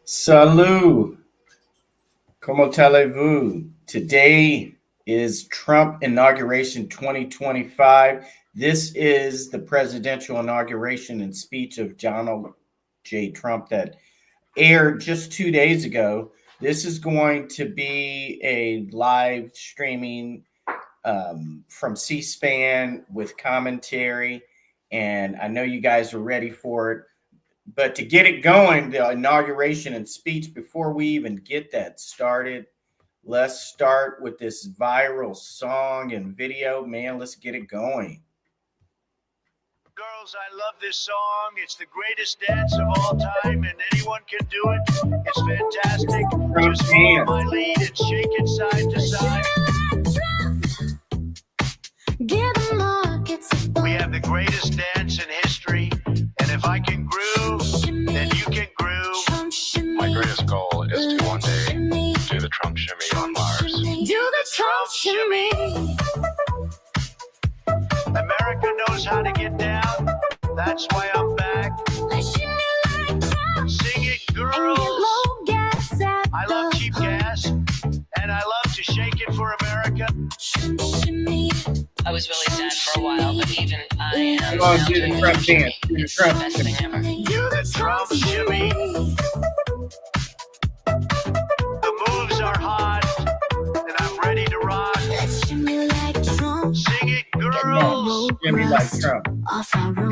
Salut, comment allez-vous? Today is Trump Inauguration 2025. This is the presidential inauguration and speech of Donald J. Trump that aired just 2 days ago. This is going to be a live streaming from C-SPAN with commentary, and I know you guys are ready for it. But to get it going, the inauguration and speech, before we even get that started, let's start with this viral song and video. Man, let's get it going. Girls, I love this song. It's the greatest dance of all time, and anyone can do it. It's fantastic. Just follow my lead and shake it side to side. We have the greatest dance in history, and if I can groove, then you can groove. My greatest goal is to one day do the Trump shimmy on Mars. Do the Trump shimmy. America knows how to get down. That's why I'm back. Sing it, girls. I love cheap gas, and I love to shake it for America. I was really sad for a while, but even I am. Come on, do the Trump dance. Do the Trump Best thing ever. Do the Trump shimmy. The moves are hot, and I'm ready to rock. Sing it, girls. Shimmy like Trump.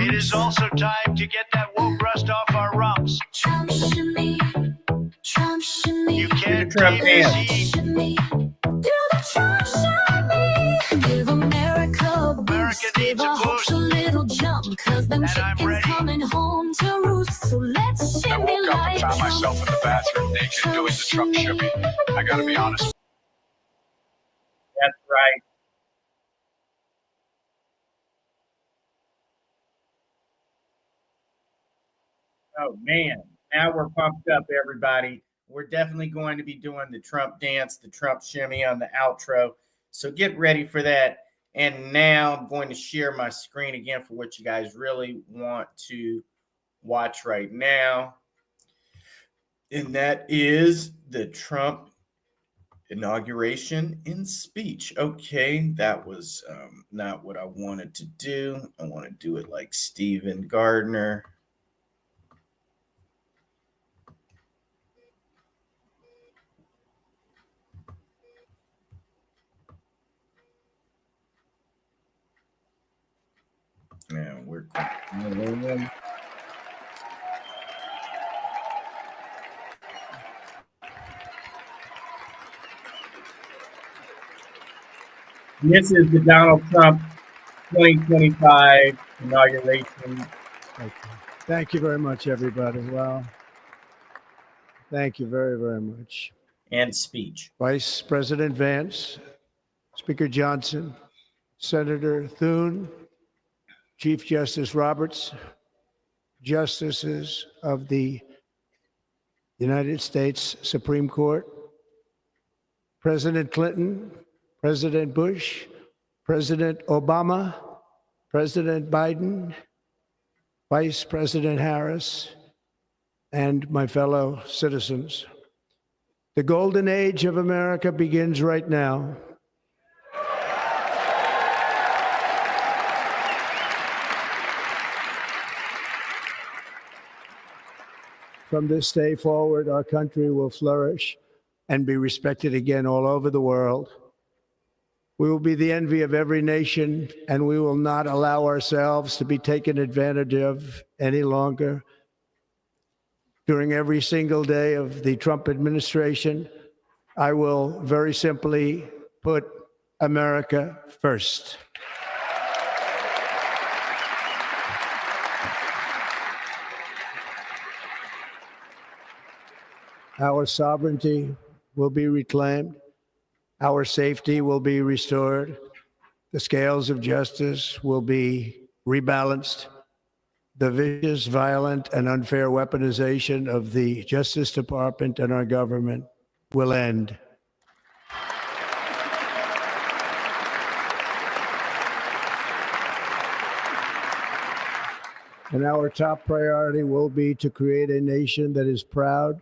It is also time to get that woke rust off our rumps. You can't Trump tame the dance. heat. America needs a boost, and I'm ready. I woke up and found myself in the bathroom naked doing the Trump shimmy. I gotta be honest. That's right. Oh, man. Now we're pumped up, everybody. We're definitely going to be doing the Trump dance, the Trump shimmy on the outro. So get ready for that. And now I'm going to share my screen again for what you guys really want to watch right now. And that is the Trump inauguration and speech. Okay, that was not what I wanted to do. I want to do it like Stephen Gardner. And we're going. This is the Donald Trump 2025 inauguration. Okay. Thank you very much, everybody. Well, thank you very, very much. And speech. Vice President Vance, Speaker Johnson, Senator Thune, Chief Justice Roberts, Justices of the United States Supreme Court, President Clinton, President Bush, President Obama, President Biden, Vice President Harris, and my fellow citizens. The golden age of America begins right now. From this day forward, our country will flourish and be respected again all over the world. We will be the envy of every nation, and we will not allow ourselves to be taken advantage of any longer. During every single day of the Trump administration, I will very simply put America first. Our sovereignty will be reclaimed. Our safety will be restored. The scales of justice will be rebalanced. The vicious, violent, and unfair weaponization of the Justice Department and our government will end. And our top priority will be to create a nation that is proud,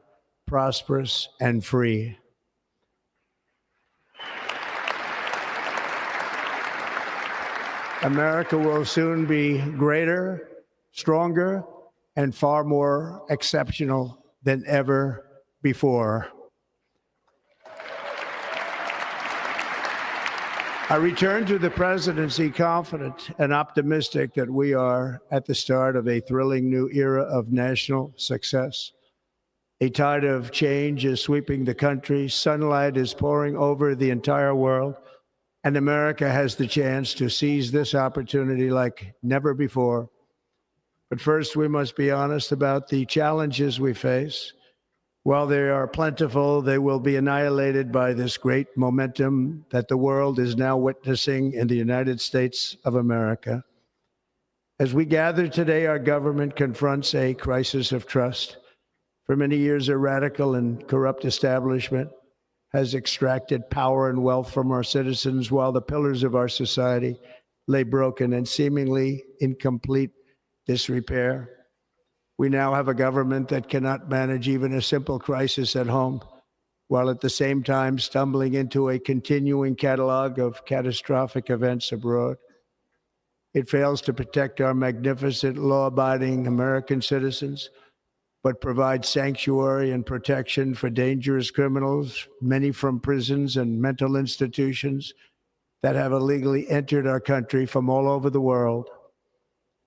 prosperous, and free. America will soon be greater, stronger, and far more exceptional than ever before. I return to the presidency confident and optimistic that we are at the start of a thrilling new era of national success. A tide of change is sweeping the country, sunlight is pouring over the entire world, and America has the chance to seize this opportunity like never before. But first, we must be honest about the challenges we face. While they are plentiful, they will be annihilated by this great momentum that the world is now witnessing in the United States of America. As we gather today, our government confronts a crisis of trust. For many years, a radical and corrupt establishment has extracted power and wealth from our citizens while the pillars of our society lay broken and seemingly in complete disrepair. We now have a government that cannot manage even a simple crisis at home, while at the same time stumbling into a continuing catalog of catastrophic events abroad. It fails to protect our magnificent, law-abiding American citizens, but provides sanctuary and protection for dangerous criminals, many from prisons and mental institutions that have illegally entered our country from all over the world.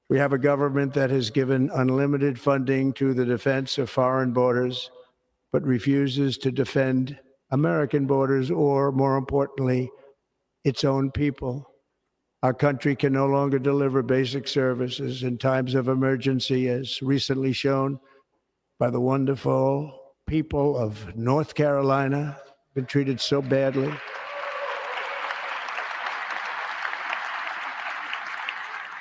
We have a government that has given unlimited funding to the defense of foreign borders, but refuses to defend American borders or, more importantly, its own people. Our country can no longer deliver basic services in times of emergency, as recently shown by the wonderful people of North Carolina, been treated so badly.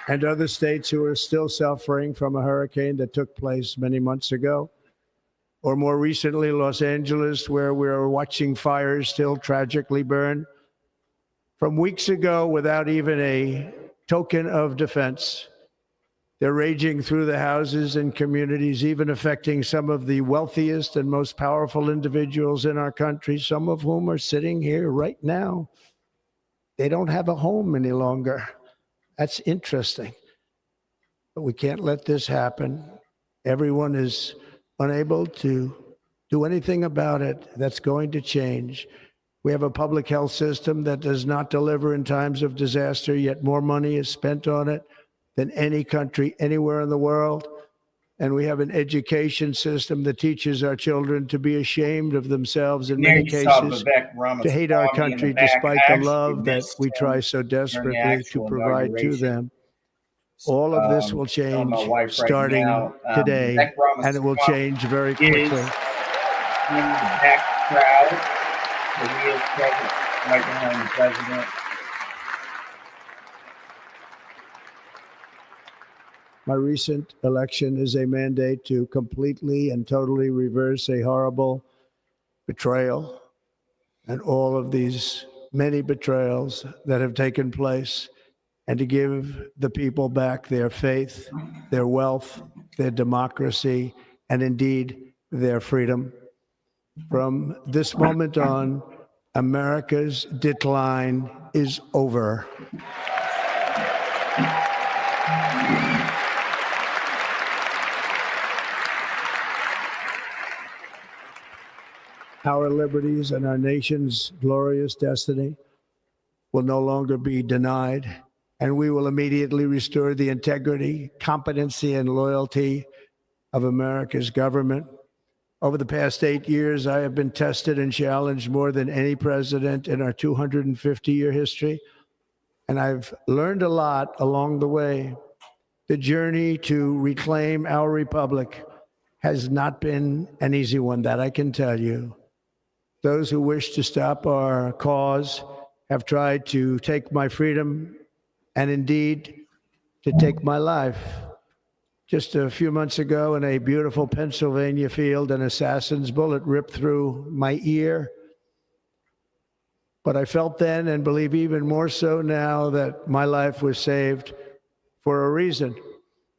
And other states who are still suffering from a hurricane that took place many months ago. Or more recently, Los Angeles, where we're watching fires still tragically burn. From weeks ago, without even a token of defense, they're raging through the houses and communities, even affecting some of the wealthiest and most powerful individuals in our country, some of whom are sitting here right now. They don't have a home any longer. That's interesting. But we can't let this happen. Everyone is unable to do anything about it. That's going to change. We have a public health system that does not deliver in times of disaster, yet more money is spent on it than any country anywhere in the world. And we have an education system that teaches our children to be ashamed of themselves in many cases, to hate our country despite the love that we try so desperately to provide to them. All of this will change starting today, and it will change very quickly. In the back crowd, so he is present right behind the president. My recent election is a mandate to completely and totally reverse a horrible betrayal and all of these many betrayals that have taken place, and to give the people back their faith, their wealth, their democracy, and indeed their freedom. From this moment on, America's decline is over. Our liberties and our nation's glorious destiny will no longer be denied, and we will immediately restore the integrity, competency, and loyalty of America's government. Over the past 8 years, I have been tested and challenged more than any president in our 250-year history, and I've learned a lot along the way. The journey to reclaim our republic has not been an easy one, that I can tell you. Those who wish to stop our cause have tried to take my freedom and indeed to take my life. Just a few months ago in a beautiful Pennsylvania field, an assassin's bullet ripped through my ear. But I felt then, and believe even more so now, that my life was saved for a reason.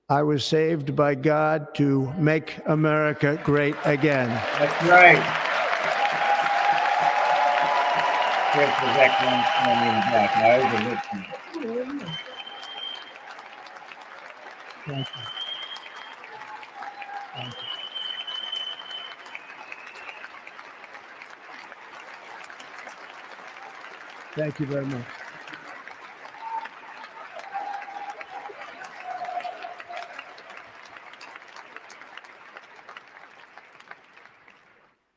I was saved by God to make America great again. That's right. Here's the Veterans Memorial Back. I overlooked you. Thank you. Thank you. Thank you very much.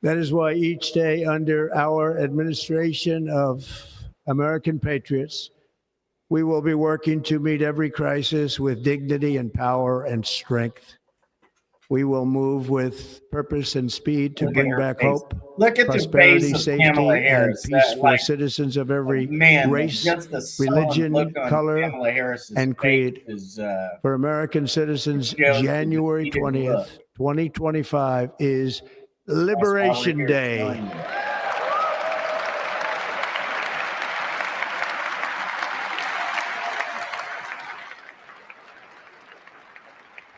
That is why each day under our administration of American patriots, we will be working to meet every crisis with dignity and power and strength. We will move with purpose and speed to bring back hope, Look at prosperity, the face of Kamala safety, and Harris. peace That, for citizens of every race, just the sullen religion, look on color, Kamala Harris's and creed. face is, For American citizens, shows the January defeated 20th, look. 2025 is That's why we're Liberation here Day. telling you.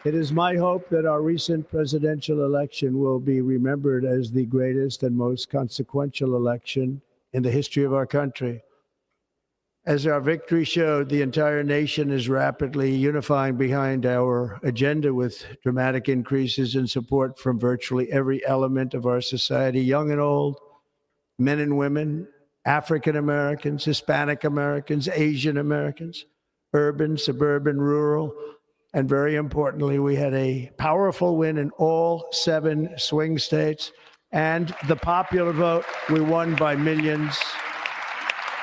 It is my hope that our recent presidential election will be remembered as the greatest and most consequential election in the history of our country. As our victory showed, the entire nation is rapidly unifying behind our agenda with dramatic increases in support from virtually every element of our society, young and old, men and women, African Americans, Hispanic Americans, Asian Americans, urban, suburban, rural. And very importantly, we had a powerful win in all 7 swing states. And the popular vote, we won by millions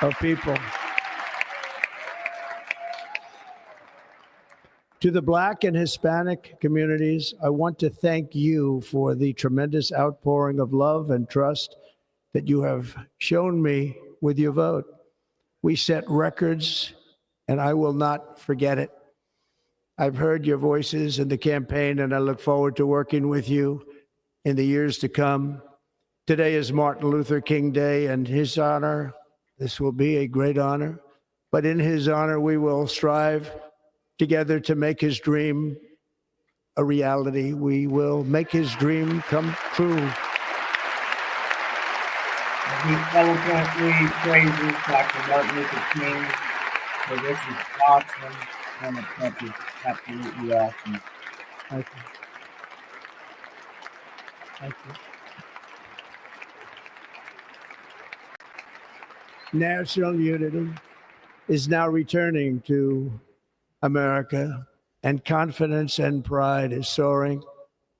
of people. To the Black and Hispanic communities, I want to thank you for the tremendous outpouring of love and trust that you have shown me with your vote. We set records, and I will not forget it. I've heard your voices in the campaign, and I look forward to working with you in the years to come. Today is Martin Luther King Day, and his honor, this will be a great honor, but in his honor, we will strive together to make his dream a reality. We will make his dream come true. He eloquently praises Dr. Martin Luther King. So this is awesome. And it's absolutely awesome. Thank you. Thank you. National unity is now returning to America, and confidence and pride is soaring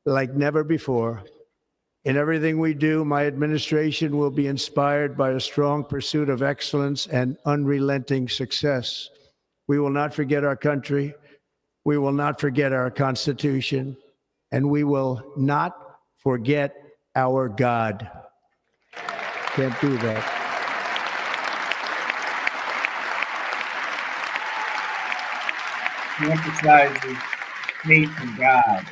like never before. In everything we do, my administration will be inspired by a strong pursuit of excellence and unrelenting success. We will not forget our country. We will not forget our Constitution, and we will not forget our God. Can't do that. He emphasizes faith in God.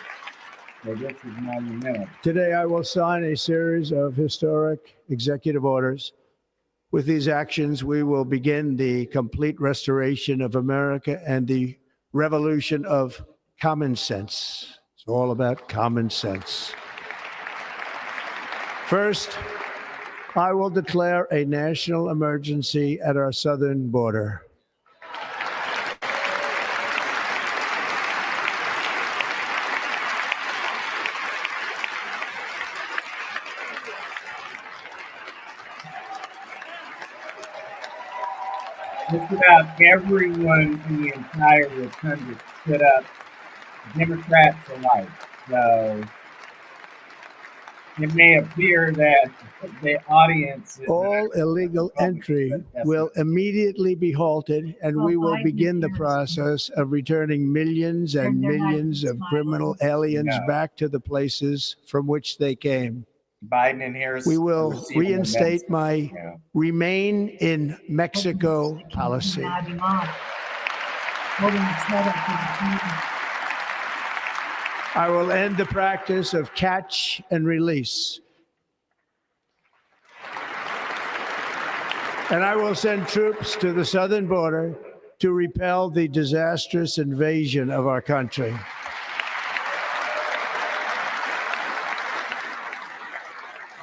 So this is monumental. Today, I will sign a series of historic executive orders. With these actions, we will begin the complete restoration of America and the revolution of common sense. It's all about common sense. First, I will declare a national emergency at our southern border. Just about everyone in the entire rotunda stood up, Democrats alike. So it may appear that the audience is all illegal entry will immediately be halted, and we will begin the process of returning millions and millions of criminal aliens back to the places from which they came. Biden and Harris. We will reinstate my Remain in Mexico policy. I will end the practice of catch and release. And I will send troops to the southern border to repel the disastrous invasion of our country.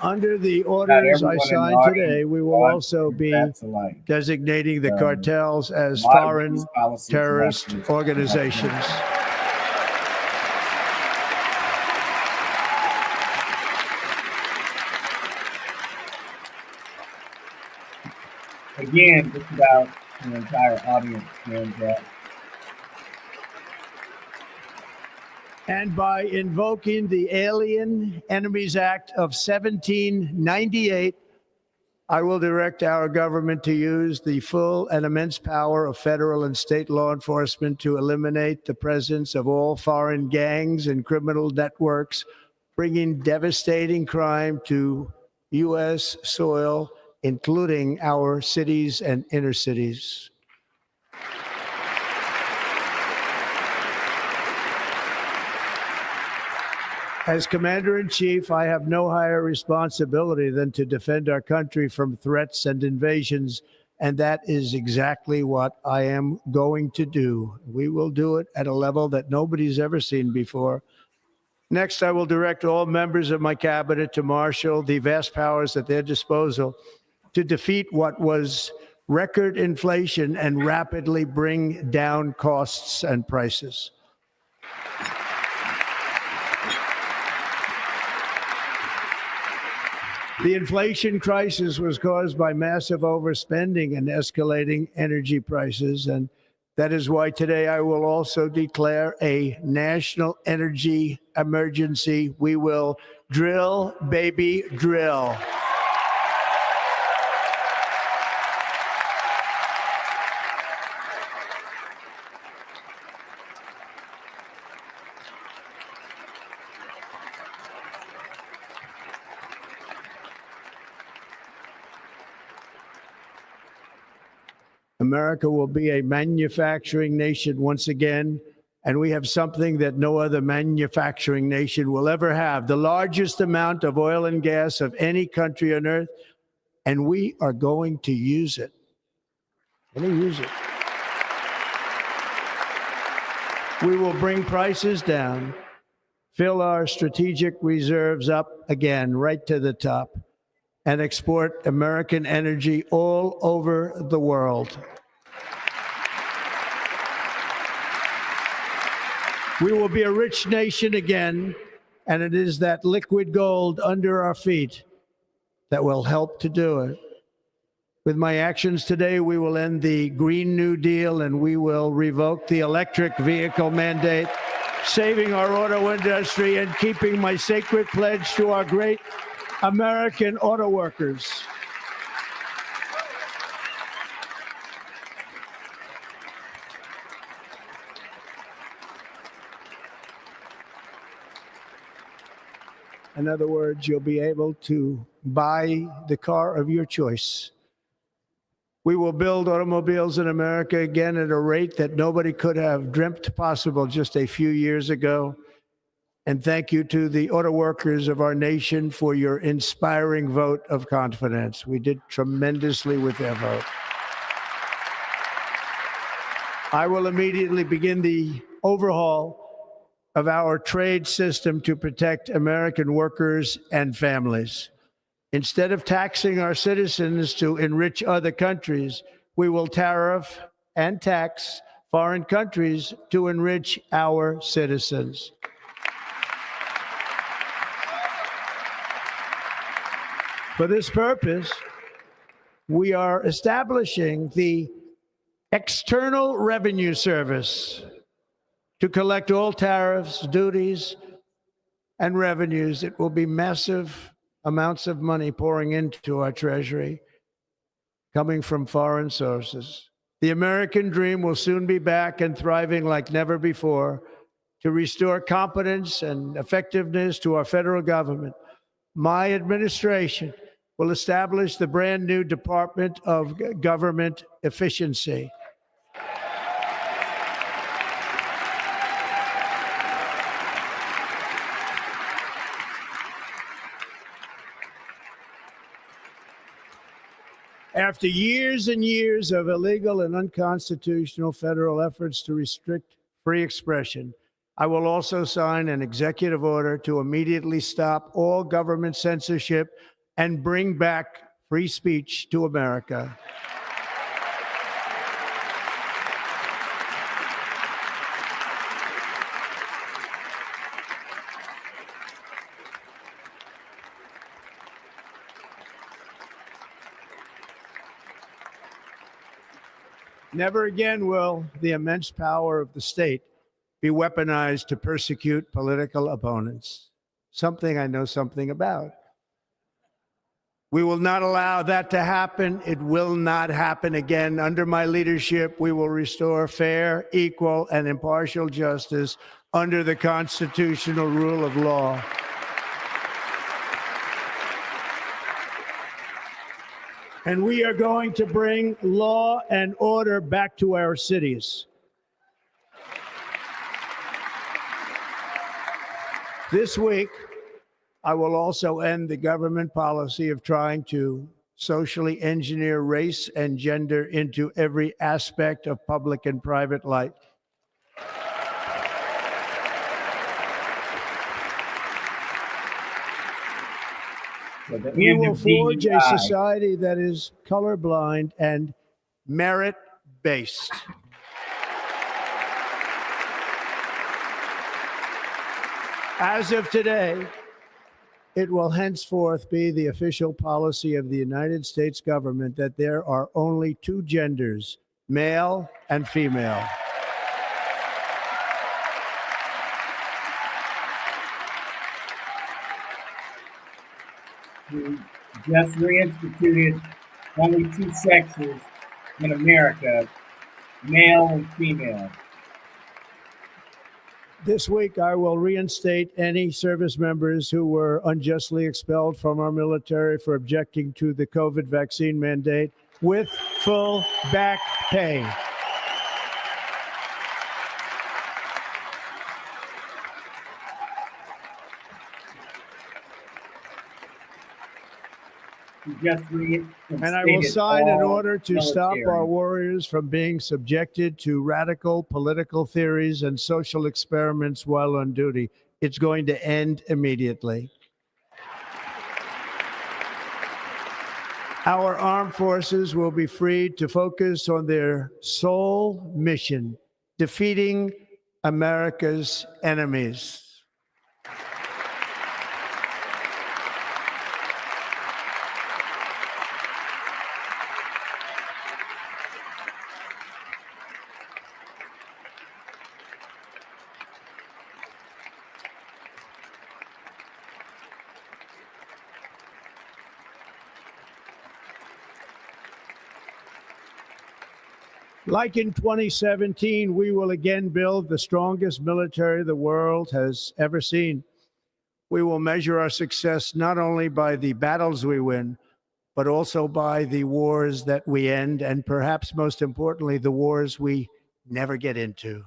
Under the Not orders I everyone in the signed audience today, we will wants also be Democrats alike. designating the cartels A as lot of foreign these policies terrorist like this organizations. Again, just about the entire audience and And by invoking the Alien Enemies Act of 1798, I will direct our government to use the full and immense power of federal and state law enforcement to eliminate the presence of all foreign gangs and criminal networks, bringing devastating crime to U.S. soil, including our cities and inner cities. As Commander-in-Chief, I have no higher responsibility than to defend our country from threats and invasions, and that is exactly what I am going to do. We will do it at a level that nobody's ever seen before. Next, I will direct all members of my cabinet to marshal the vast powers at their disposal to defeat what was record inflation and rapidly bring down costs and prices. The inflation crisis was caused by massive overspending and escalating energy prices, and that is why today I will also declare a national energy emergency. We will drill, baby, drill. America will be a manufacturing nation once again, and we have something that no other manufacturing nation will ever have, the largest amount of oil and gas of any country on earth, and we are going to use it. We're going to use it. We will bring prices down, fill our strategic reserves up again, right to the top, and export American energy all over the world. We will be a rich nation again, and it is that liquid gold under our feet that will help to do it. With my actions today, we will end the Green New Deal and we will revoke the electric vehicle mandate, saving our auto industry and keeping my sacred pledge to our great American auto workers. In other words, you'll be able to buy the car of your choice. We will build automobiles in America again at a rate that nobody could have dreamt possible just a few years ago. And thank you to the auto workers of our nation for your inspiring vote of confidence. We did tremendously with their vote. I will immediately begin the overhaul of our trade system to protect American workers and families. Instead of taxing our citizens to enrich other countries, we will tariff and tax foreign countries to enrich our citizens. For this purpose, we are establishing the External Revenue Service to collect all tariffs, duties, and revenues. It will be massive amounts of money pouring into our treasury, coming from foreign sources. The American dream will soon be back and thriving like never before to restore competence and effectiveness to our federal government. My administration will establish the brand new Department of Government Efficiency. After years and years of illegal and unconstitutional federal efforts to restrict free expression, I will also sign an executive order to immediately stop all government censorship and bring back free speech to America. Never again will the immense power of the state be weaponized to persecute political opponents, something I know something about. We will not allow that to happen. It will not happen again. Under my leadership, we will restore fair, equal, and impartial justice under the constitutional rule of law. And we are going to bring law and order back to our cities. This week, I will also end the government policy of trying to socially engineer race and gender into every aspect of public and private life. We will forge a society that is colorblind and merit-based. As of today, it will henceforth be the official policy of the United States government that there are only two genders, male and female. We just reinstituted only two sexes in America, male and female. This week, I will reinstate any service members who were unjustly expelled from our military for objecting to the COVID vaccine mandate with full back pay. And I will sign an order to stop our warriors from being subjected to radical political theories and social experiments while on duty. It's going to end immediately. Our armed forces will be freed to focus on their sole mission, defeating America's enemies. Like in 2017, we will again build the strongest military the world has ever seen. We will measure our success not only by the battles we win, but also by the wars that we end, and perhaps most importantly, the wars we never get into.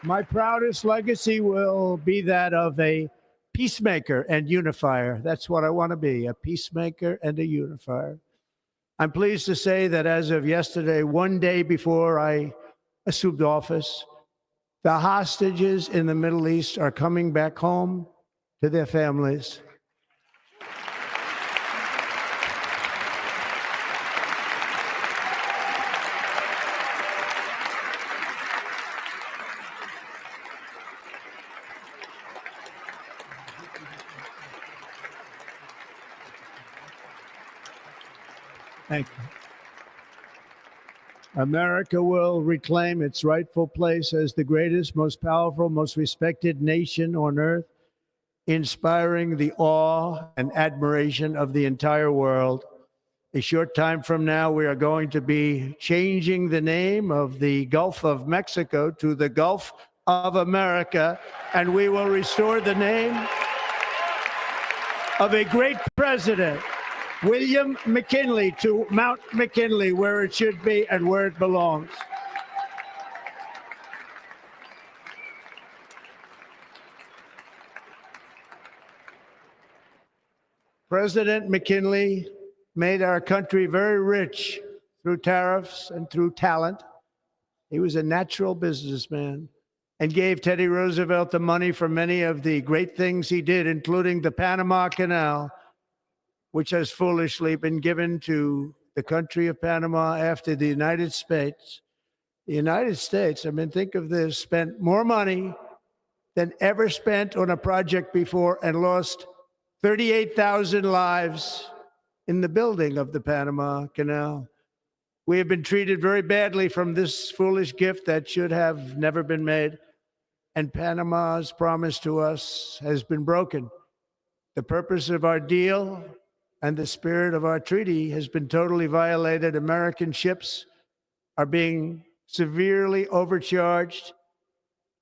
My proudest legacy will be that of a peacemaker and unifier. That's what I want to be, a peacemaker and a unifier. I'm pleased to say that as of yesterday, one day before I assumed office, the hostages in the Middle East are coming back home to their families. Thank you. America will reclaim its rightful place as the greatest, most powerful, most respected nation on earth, inspiring the awe and admiration of the entire world. A short time from now, we are going to be changing the name of the Gulf of Mexico to the Gulf of America, and we will restore the name of a great president, William McKinley, to Mount McKinley, where it should be and where it belongs. President McKinley made our country very rich through tariffs and through talent. He was a natural businessman and gave Teddy Roosevelt the money for many of the great things he did, including the Panama Canal, which has foolishly been given to the country of Panama after the United States. The United States, I mean, think of this, spent more money than ever spent on a project before and lost 38,000 lives in the building of the Panama Canal. We have been treated very badly from this foolish gift that should have never been made. And Panama's promise to us has been broken. The purpose of our deal and the spirit of our treaty has been totally violated. American ships are being severely overcharged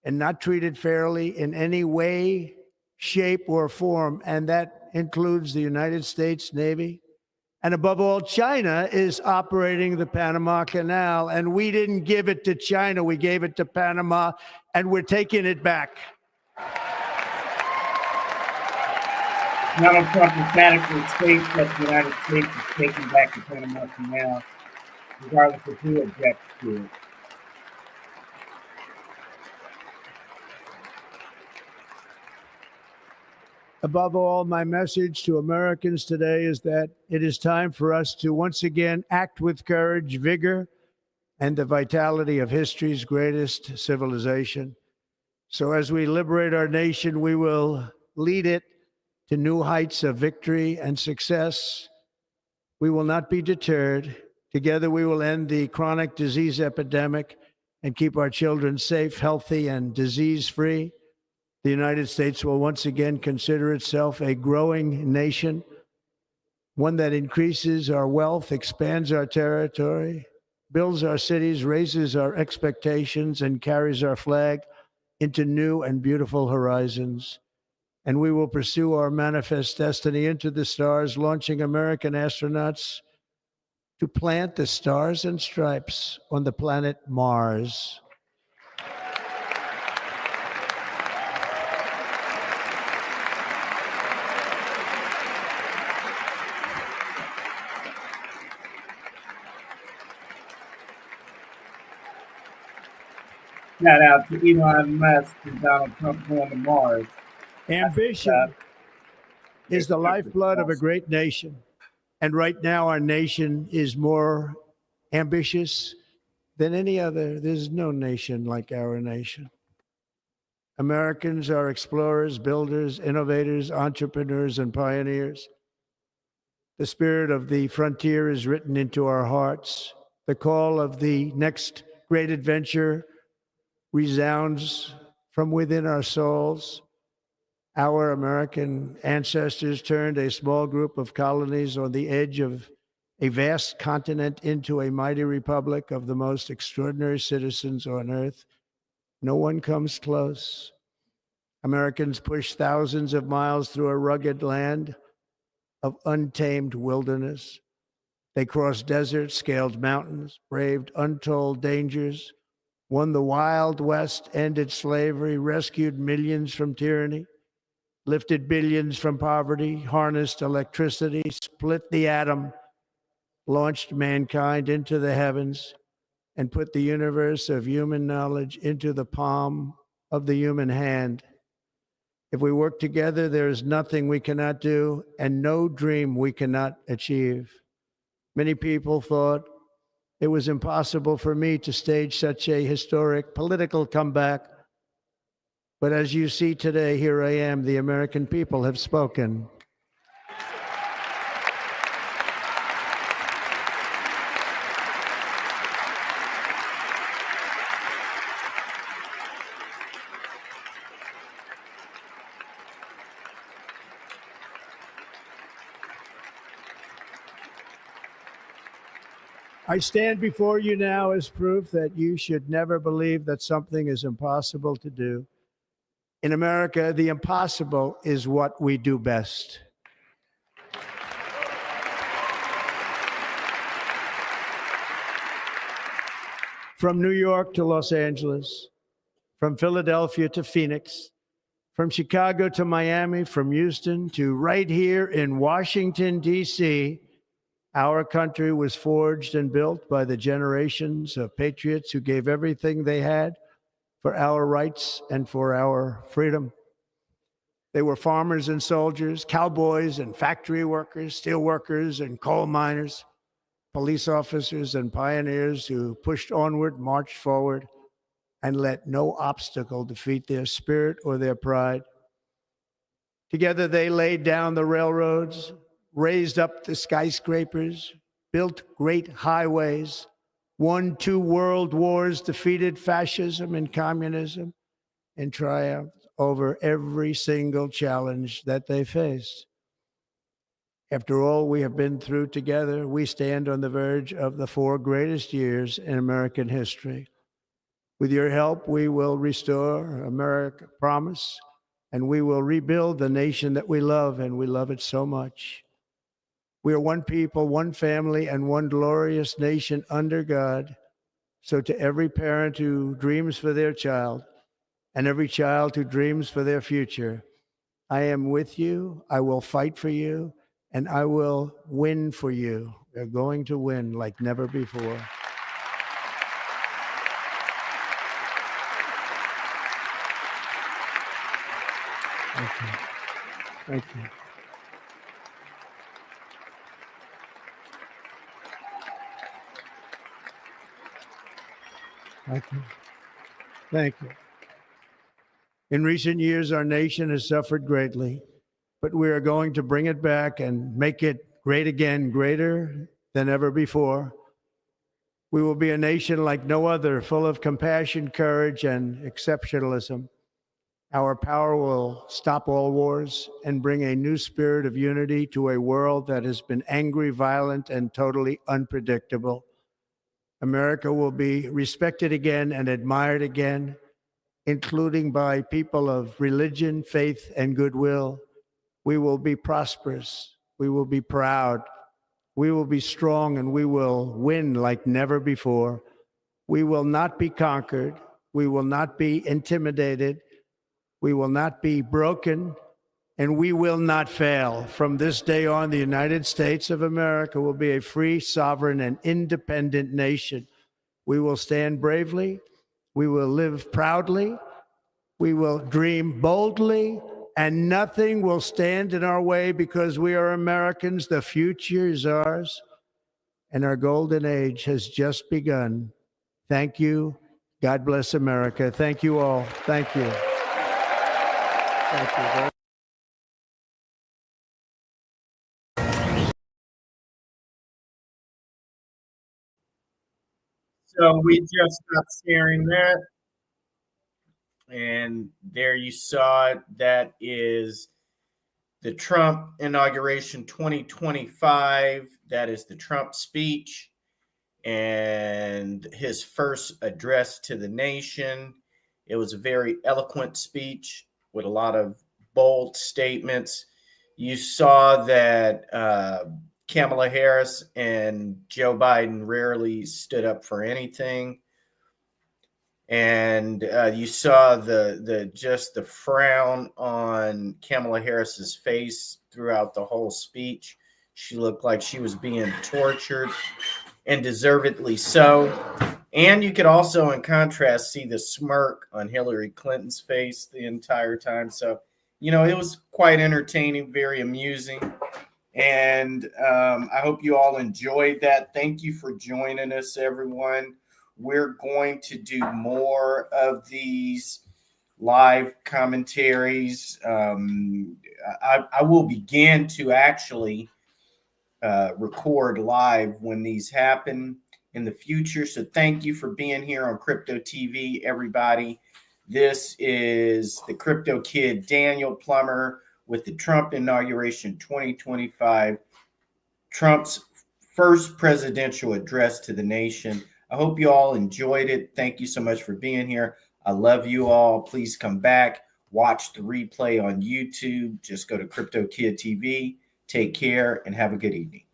and not treated fairly in any way, shape, or form. And that includes the United States Navy. And above all, China is operating the Panama Canal. And we didn't give it to China, we gave it to Panama, and we're taking it back. Donald Trump emphatically states that the United States is taking back the Panama Canal, regardless of who objects to it. Above all, my message to Americans today is that it is time for us to once again act with courage, vigor, and the vitality of history's greatest civilization. So as we liberate our nation, we will lead it to new heights of victory and success. We will not be deterred. Together, we will end the chronic disease epidemic and keep our children safe, healthy, and disease-free. The United States will once again consider itself a growing nation, one that increases our wealth, expands our territory, builds our cities, raises our expectations, and carries our flag into new and beautiful horizons. And we will pursue our manifest destiny into the stars, launching American astronauts to plant the stars and stripes on the planet Mars. Shout out to Elon Musk and Donald Trump going to Mars. Ambition is the lifeblood of a great nation. And right now, our nation is more ambitious than any other. There's no nation like our nation. Americans are explorers, builders, innovators, entrepreneurs, and pioneers. The spirit of the frontier is written into our hearts. The call of the next great adventure resounds from within our souls. Our American ancestors turned a small group of colonies on the edge of a vast continent into a mighty republic of the most extraordinary citizens on earth. No one comes close. Americans pushed thousands of miles through a rugged land of untamed wilderness. They crossed deserts, scaled mountains, braved untold dangers, won the Wild West, ended slavery, rescued millions from tyranny, lifted billions from poverty, harnessed electricity, split the atom, launched mankind into the heavens, and put the universe of human knowledge into the palm of the human hand. If we work together, there is nothing we cannot do and no dream we cannot achieve. Many people thought it was impossible for me to stage such a historic political comeback. But as you see today, here I am. The American people have spoken. I stand before you now as proof that you should never believe that something is impossible to do. In America, the impossible is what we do best. From New York to Los Angeles, from Philadelphia to Phoenix, From Chicago to Miami, from Houston to right here in Washington, D.C., our country was forged and built by the generations of patriots who gave everything they had for our rights and for our freedom. They were farmers and soldiers, cowboys and factory workers, steel workers and coal miners, police officers and pioneers who pushed onward, marched forward, and let no obstacle defeat their spirit or their pride. Together, they laid down the railroads, raised up the skyscrapers, built great highways, won 2 world wars, defeated fascism and communism, and triumphed over every single challenge that they faced. After all we have been through together, we stand on the verge of the 4 greatest years in American history. With your help, we will restore America, promise, and we will rebuild the nation that we love, and we love it so much. We are one people, one family, and one glorious nation under God. So to every parent who dreams for their child, and every child who dreams for their future, I am with you, I will fight for you, and I will win for you. We're going to win like never before. Thank you. Thank you. Thank you. Thank you. In recent years, our nation has suffered greatly, but we are going to bring it back and make it great again, greater than ever before. We will be a nation like no other, full of compassion, courage, and exceptionalism. Our power will stop all wars and bring a new spirit of unity to a world that has been angry, violent, and totally unpredictable. America will be respected again and admired again, including by people of religion, faith, and goodwill. We will be prosperous. We will be proud. We will be strong, and we will win like never before. We will not be conquered. We will not be intimidated. We will not be broken, and we will not fail. From this day on, the United States of America will be a free, sovereign, and independent nation. We will stand bravely. We will live proudly. We will dream boldly, and nothing will stand in our way because we are Americans. The future is ours, and our golden age has just begun. Thank you. God bless America. Thank you all. Thank you. Thank you. So we just stopped sharing that. And there you saw it. That is the Trump Inauguration 2025. That is the Trump speech and his first address to the nation. It was a very eloquent speech with a lot of bold statements. You saw that Kamala Harris and Joe Biden rarely stood up for anything. And you saw the frown on Kamala Harris's face throughout the whole speech. She looked like she was being tortured, and deservedly so. And you could also, in contrast, see the smirk on Hillary Clinton's face the entire time. So, it was quite entertaining, very amusing. And I hope you all enjoyed that. Thank you for joining us, everyone. We're going to do more of these live commentaries. I will begin to actually record live when these happen in the future. So thank you for being here on Crypto TV, everybody. This is the Crypto Kid, Daniel Plummer, with the Trump Inauguration 2025, Trump's first presidential address to the nation. I hope you all enjoyed it. Thank you so much for being here. I love you all. Please come back. Watch the replay on YouTube. Just go to Crypto Kid TV. Take care and have a good evening.